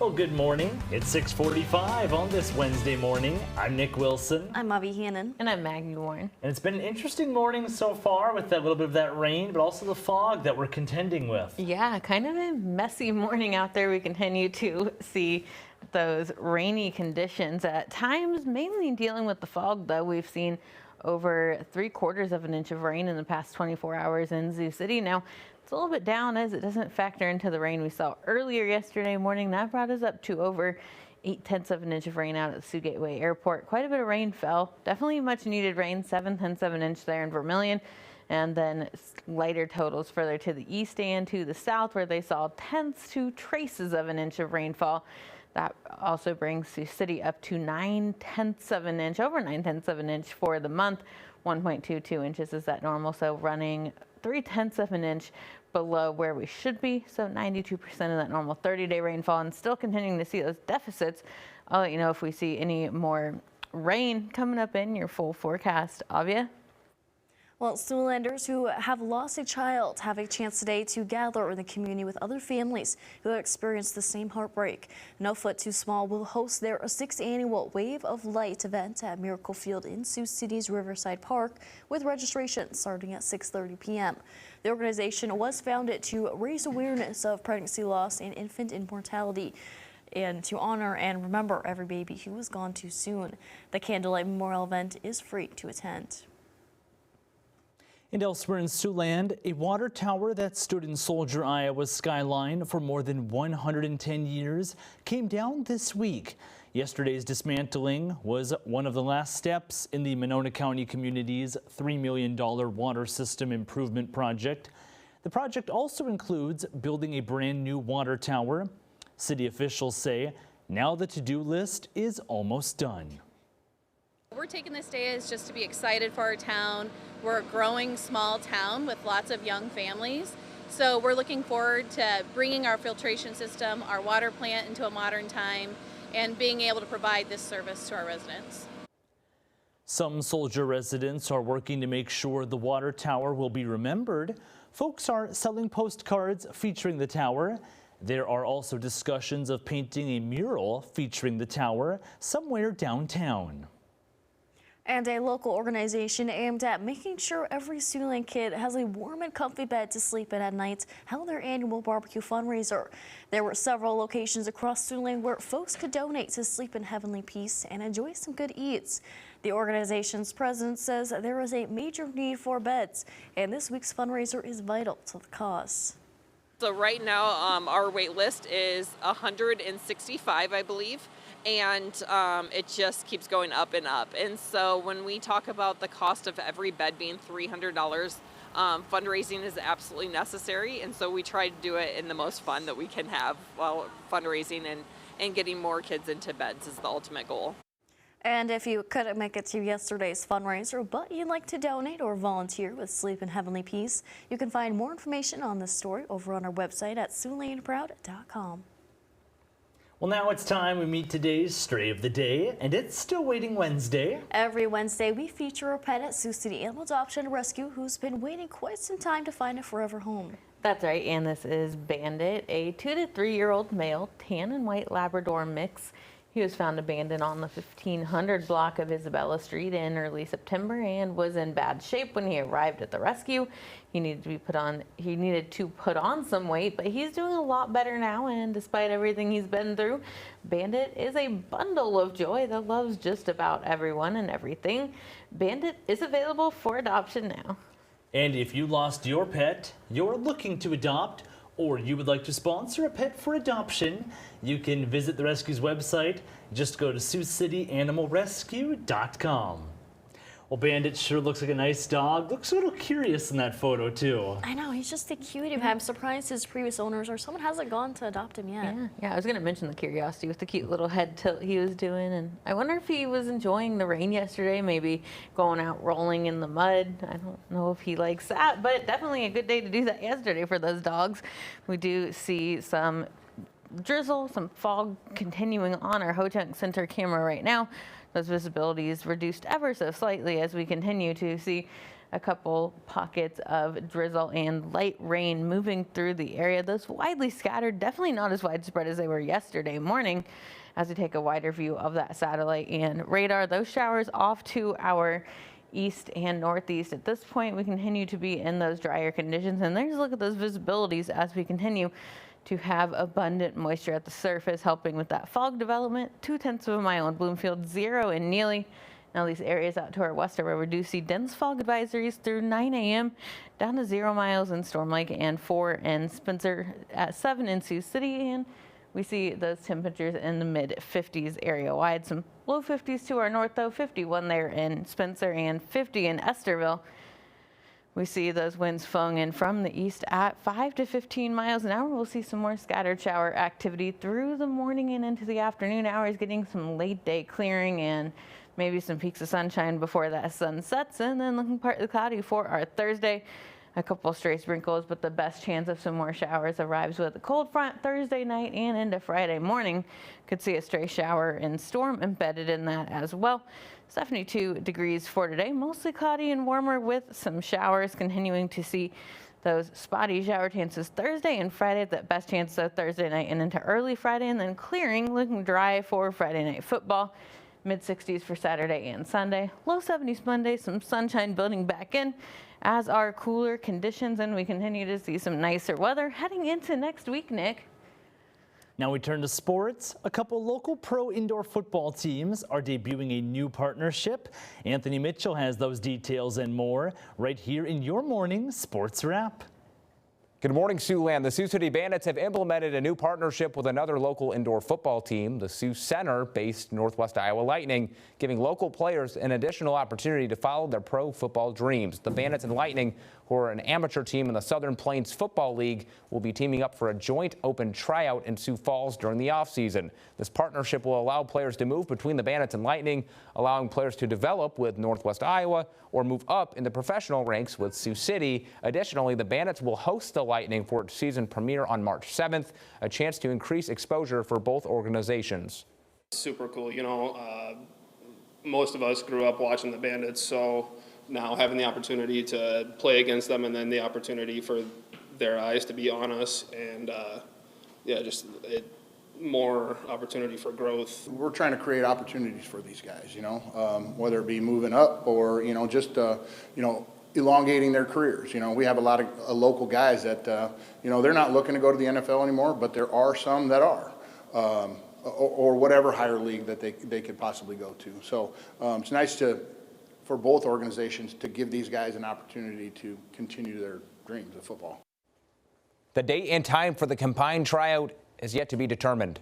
Well, good morning. It's 6:45 on this Wednesday morning. I'm Nick Wilson. I'm Avi Hannon. And I'm Maggie Warren. And it's been an interesting morning so far with that little bit of that rain, but also the fog that we're contending with. Yeah, kind of a messy morning out there. We continue to see those rainy conditions at times, mainly dealing with the fog, though. We've seen over 3/4 of an inch of rain in the past 24 hours in Sioux City. Now, it's a little bit down as it doesn't factor into the rain we saw earlier yesterday morning. That brought us up to over 8/10 of an inch of rain out at the Sioux Gateway Airport. Quite a bit of rain fell. Definitely much needed rain, 7/10 of an inch there in Vermilion. And then lighter totals further to the east and to the south, where they saw tenths to traces of an inch of rainfall. That also brings Sioux City up to 9/10 of an inch, over 9/10 of an inch for the month. 1.22 inches is that normal, so running 3/10 of an inch below where we should be. So 92% of that normal 30-day rainfall, and still continuing to see those deficits. I'll let you know if we see any more rain coming up in your full forecast. Avia? Well, Siouxlanders who have lost a child have a chance today to gather in the community with other families who have experienced the same heartbreak. No Foot Too Small will host their 6th annual Wave of Light event at Miracle Field in Sioux City's Riverside Park, with registration starting at 6:30 p.m. The organization was founded to raise awareness of pregnancy loss and infant immortality, and to honor and remember every baby who was gone too soon. The Candlelight Memorial event is free to attend. And elsewhere in Siouxland, a water tower that stood in Soldier, Iowa's skyline for more than 110 years came down this week. Yesterday's dismantling was one of the last steps in the Monona County community's $3 million water system improvement project. The project also includes building a brand new water tower. City officials say now the to-do list is almost done. We're taking this day as just to be excited for our town. We're a growing small town with lots of young families. So we're looking forward to bringing our filtration system, our water plant into a modern time, and being able to provide this service to our residents. Some Soldier residents are working to make sure the water tower will be remembered. Folks are selling postcards featuring the tower. There are also discussions of painting a mural featuring the tower somewhere downtown. And a local organization aimed at making sure every Siouxland kid has a warm and comfy bed to sleep in at night held their annual barbecue fundraiser. There were several locations across Siouxland where folks could donate to sleep in heavenly peace and enjoy some good eats. The organization's president says there is a major need for beds, and this week's fundraiser is vital to the cause. So right now our wait list is 165, I believe. And it just keeps going up and up. And so when we talk about the cost of every bed being $300, fundraising is absolutely necessary. And so we try to do it in the most fun that we can have while fundraising, and getting more kids into beds is the ultimate goal. And if you couldn't make it to yesterday's fundraiser, but you'd like to donate or volunteer with Sleep in Heavenly Peace, you can find more information on this story over on our website at SiouxlandProud.com. Well, now it's time we meet today's Stray of the Day, and it's Still Waiting Wednesday. Every Wednesday, we feature a pet at Sioux City Animal Adoption and Rescue who's been waiting quite some time to find a forever home. That's right, and this is Bandit, a 2 to 3-year-old male tan and white Labrador mix. He was found abandoned on the 1500 block of Isabella Street in early September and was in bad shape when he arrived at the rescue. He needed to put on some weight, but he's doing a lot better now, and despite everything he's been through, Bandit is a bundle of joy that loves just about everyone and everything. Bandit is available for adoption now. And if you lost your pet, you're looking to adopt, or you would like to sponsor a pet for adoption, you can visit the rescue's website. Just go to SiouxCityAnimalRescue.com. Well, Bandit sure looks like a nice dog. Looks a little curious in that photo, too. I know, he's just a cutie. I'm surprised his previous owners or someone hasn't gone to adopt him yet. Yeah, I was going to mention the curiosity with the cute little head tilt he was doing. And I wonder if he was enjoying the rain yesterday, maybe going out rolling in the mud. I don't know if he likes that, but definitely a good day to do that yesterday for those dogs. We do see some drizzle, some fog continuing on our Ho-Chunk Center camera right now. Those visibility is reduced ever so slightly as we continue to see a couple pockets of drizzle and light rain moving through the area. Those widely scattered, definitely not as widespread as they were yesterday morning. As we take a wider view of that satellite and radar, those showers off to our east and northeast. At this point, we continue to be in those drier conditions, and there's a look at those visibilities as we continue to have abundant moisture at the surface, helping with that fog development. 0.2 of a mile in Bloomfield, 0 in Neely. Now these areas out to our west are where we do see dense fog advisories through 9 a.m. down to 0 miles in Storm Lake and 4 in Spencer, at 7 in Sioux City, and we see those temperatures in the mid-50s area-wide. Some low 50s to our north, though. 51 there in Spencer and 50 in Esterville. We see those winds flowing in from the east at 5 to 15 miles an hour. We'll see some more scattered shower activity through the morning and into the afternoon hours, getting some late-day clearing and maybe some peaks of sunshine before that sun sets, and then looking partly cloudy for our Thursday. A couple stray sprinkles, but the best chance of some more showers arrives with a cold front Thursday night and into Friday morning. Could see a stray shower and storm embedded in that as well. 72 degrees for today, mostly cloudy and warmer with some showers. Continuing to see those spotty shower chances Thursday and Friday. That best chance though Thursday night and into early Friday, and then clearing, looking dry for Friday night football. Mid-60s for Saturday and Sunday. Low 70s Monday, some sunshine building back in, as are cooler conditions, and we continue to see some nicer weather heading into next week, Nick. Now we turn to sports. A couple local pro indoor football teams are debuting a new partnership. Anthony Mitchell has those details and more right here in your morning sports wrap. Good morning, Siouxland. The Sioux City Bandits have implemented a new partnership with another local indoor football team, the Sioux Center-based Northwest Iowa Lightning, giving local players an additional opportunity to follow their pro football dreams. The Bandits and Lightning, who are an amateur team in the Southern Plains Football League, will be teaming up for a joint open tryout in Sioux Falls during the offseason. This partnership will allow players to move between the Bandits and Lightning, allowing players to develop with Northwest Iowa or move up in the professional ranks with Sioux City. Additionally, the Bandits will host the Lightning for its season premiere on March 7th, a chance to increase exposure for both organizations. Super cool. You know, most of us grew up watching the Bandits, so now having the opportunity to play against them and then the opportunity for their eyes to be on us, and more opportunity for growth. We're trying to create opportunities for these guys, you know, whether it be moving up or, you know, just, elongating their careers. You know, we have a lot of local guys that, they're not looking to go to the NFL anymore, but there are some that are, or whatever higher league that they could possibly go to. So it's nice for both organizations to give these guys an opportunity to continue their dreams of football. The date and time for the combined tryout is yet to be determined.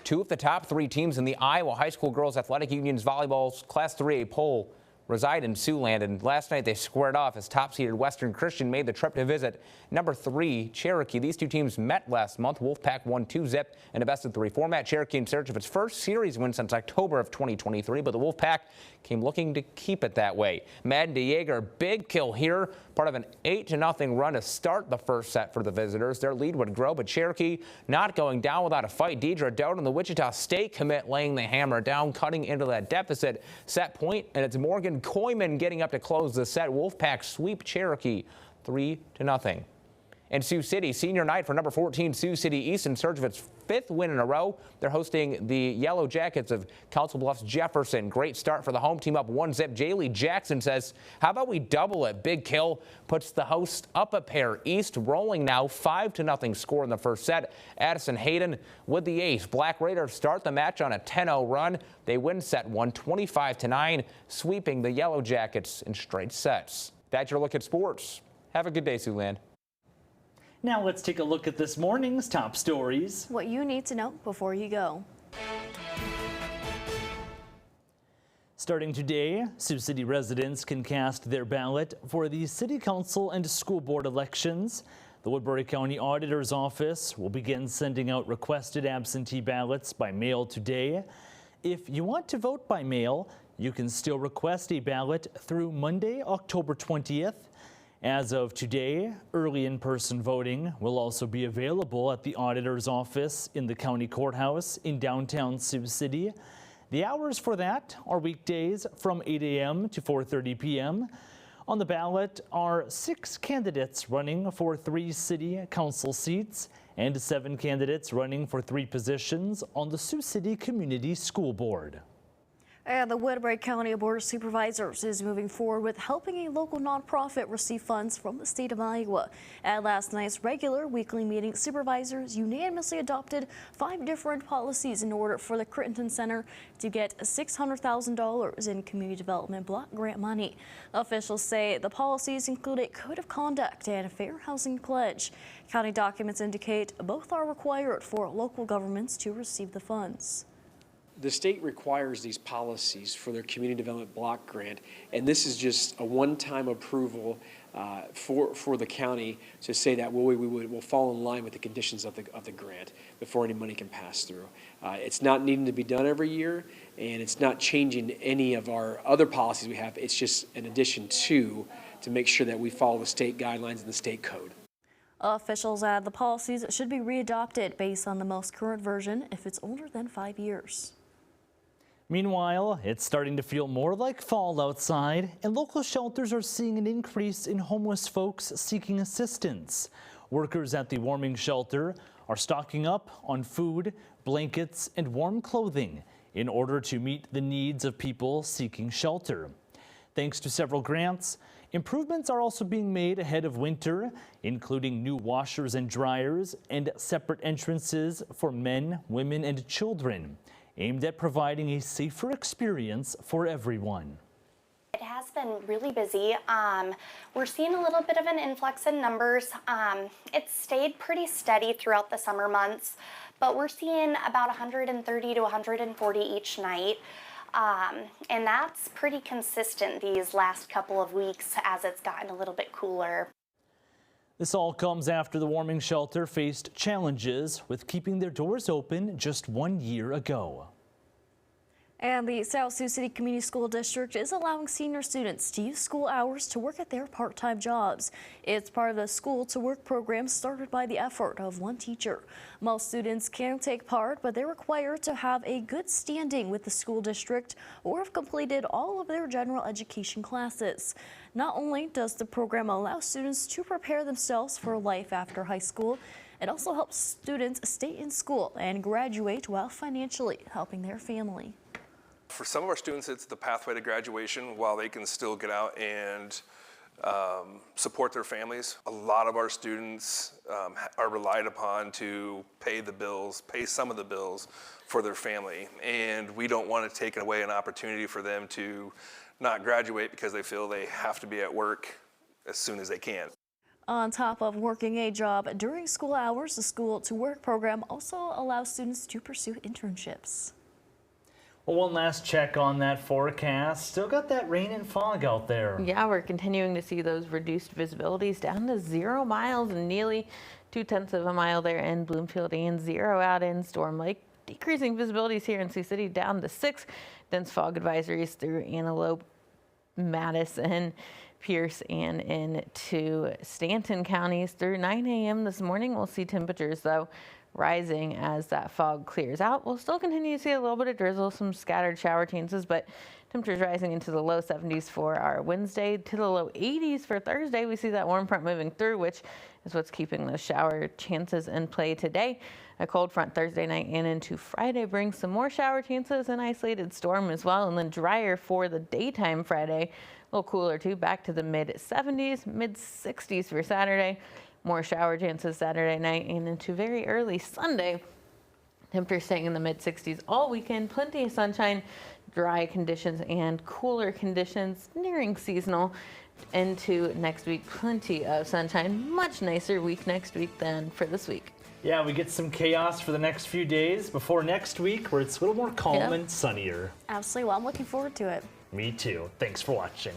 Two of the top 3 teams in the Iowa High School Girls Athletic Union's volleyball's Class 3A poll reside in Siouxland, and last night they squared off as top-seeded Western Christian made the trip to visit number 3 Cherokee. These two teams met last month. Wolfpack won 2-zip in a best-of-3 format. Cherokee in search of its first series win since October of 2023, but the Wolfpack came looking to keep it that way. Madden DeJager, big kill here, part of an 8-0 run to start the first set for the visitors. Their lead would grow, but Cherokee not going down without a fight. Deidre Doden and the Wichita State commit laying the hammer down, cutting into that deficit. Set point, and it's Morgan Koyman getting up to close the set. Wolfpack sweep Cherokee 3-0. And Sioux City, senior night for number 14 Sioux City East in search of its 5th win in a row. They're hosting the Yellow Jackets of Council Bluffs Jefferson. Great start for the home team, up 1-zip. Jaylee Jackson says, how about we double it? Big kill puts the host up a pair. East rolling now, 5-0 score in the first set. Addison Hayden with the ace. Black Raiders start the match on a 10-0 run. They win set 1, 25-9, sweeping the Yellow Jackets in straight sets. That's your look at sports. Have a good day, Siouxland. Now let's take a look at this morning's top stories. What you need to know before you go. Starting today, Sioux City residents can cast their ballot for the City Council and School Board elections. The Woodbury County Auditor's Office will begin sending out requested absentee ballots by mail today. If you want to vote by mail, you can still request a ballot through Monday, October 20th. As of today, early in-person voting will also be available at the Auditor's Office in the County Courthouse in downtown Sioux City. The hours for that are weekdays from 8 a.m. to 4:30 p.m. On the ballot are 6 candidates running for 3 city council seats and 7 candidates running for 3 positions on the Sioux City Community School Board. And the Woodbury County Board of Supervisors is moving forward with helping a local nonprofit receive funds from the state of Iowa. At last night's regular weekly meeting, supervisors unanimously adopted 5 different policies in order for the Crittenden Center to get $600,000 in community development block grant money. Officials say the policies include a code of conduct and a fair housing pledge. County documents indicate both are required for local governments to receive the funds. The state requires these policies for their community development block grant, and this is just a one-time approval for the county to say that we'll fall in line with the conditions of the grant before any money can pass through. It's not needing to be done every year, and it's not changing any of our other policies we have. It's just an addition to make sure that we follow the state guidelines and the state code. Officials add the policies should be readopted based on the most current version if it's older than 5 years. Meanwhile, it's starting to feel more like fall outside, and local shelters are seeing an increase in homeless folks seeking assistance. Workers at the warming shelter are stocking up on food, blankets, and warm clothing in order to meet the needs of people seeking shelter. Thanks to several grants, improvements are also being made ahead of winter, including new washers and dryers and separate entrances for men, women, and children, aimed at providing a safer experience for everyone. It has been really busy. We're seeing a little bit of an influx in numbers. It's stayed pretty steady throughout the summer months, but we're seeing about 130 to 140 each night. And that's pretty consistent these last couple of weeks as it's gotten a little bit cooler. This all comes after the warming shelter faced challenges with keeping their doors open just 1 year ago. And the South Sioux City Community School District is allowing senior students to use school hours to work at their part-time jobs. It's part of the School to Work program started by the effort of one teacher. Most students can take part, but they're required to have a good standing with the school district or have completed all of their general education classes. Not only does the program allow students to prepare themselves for life after high school, it also helps students stay in school and graduate while financially helping their family. For some of our students, it's the pathway to graduation while they can still get out and support their families. A lot of our students are relied upon to pay the bills, pay some of the bills for their family. And we don't want to take away an opportunity for them to not graduate because they feel they have to be at work as soon as they can. On top of working a job during school hours, the School to Work program also allows students to pursue internships. Well, one last check on that forecast. Still got that rain and fog out there. Yeah, we're continuing to see those reduced visibilities down to 0 miles and nearly 0.2 of a mile there in Bloomfield and 0 out in Storm Lake. Decreasing visibilities here in Sioux City down to 6. Dense fog advisories through Antelope, Madison, Pierce, and into Stanton counties through 9 a.m. this morning. We'll see temperatures, though, rising as that fog clears out. We'll still continue to see a little bit of drizzle, some scattered shower chances, but temperatures rising into the low 70s for our Wednesday to the low 80s for Thursday. We see that warm front moving through, which is what's keeping those shower chances in play today. A cold front Thursday night and into Friday brings some more shower chances, an isolated storm as well, and then drier for the daytime Friday. A little cooler too, back to the mid 70s, mid 60s for Saturday. More shower chances Saturday night and into very early Sunday. Temperatures staying in the mid 60s all weekend. Plenty of sunshine, dry conditions, and cooler conditions nearing seasonal into next week. Plenty of sunshine. Much nicer week next week than for this week. Yeah, we get some chaos for the next few days before next week where it's a little more calm and sunnier. Absolutely. Well, I'm looking forward to it. Me too. Thanks for watching.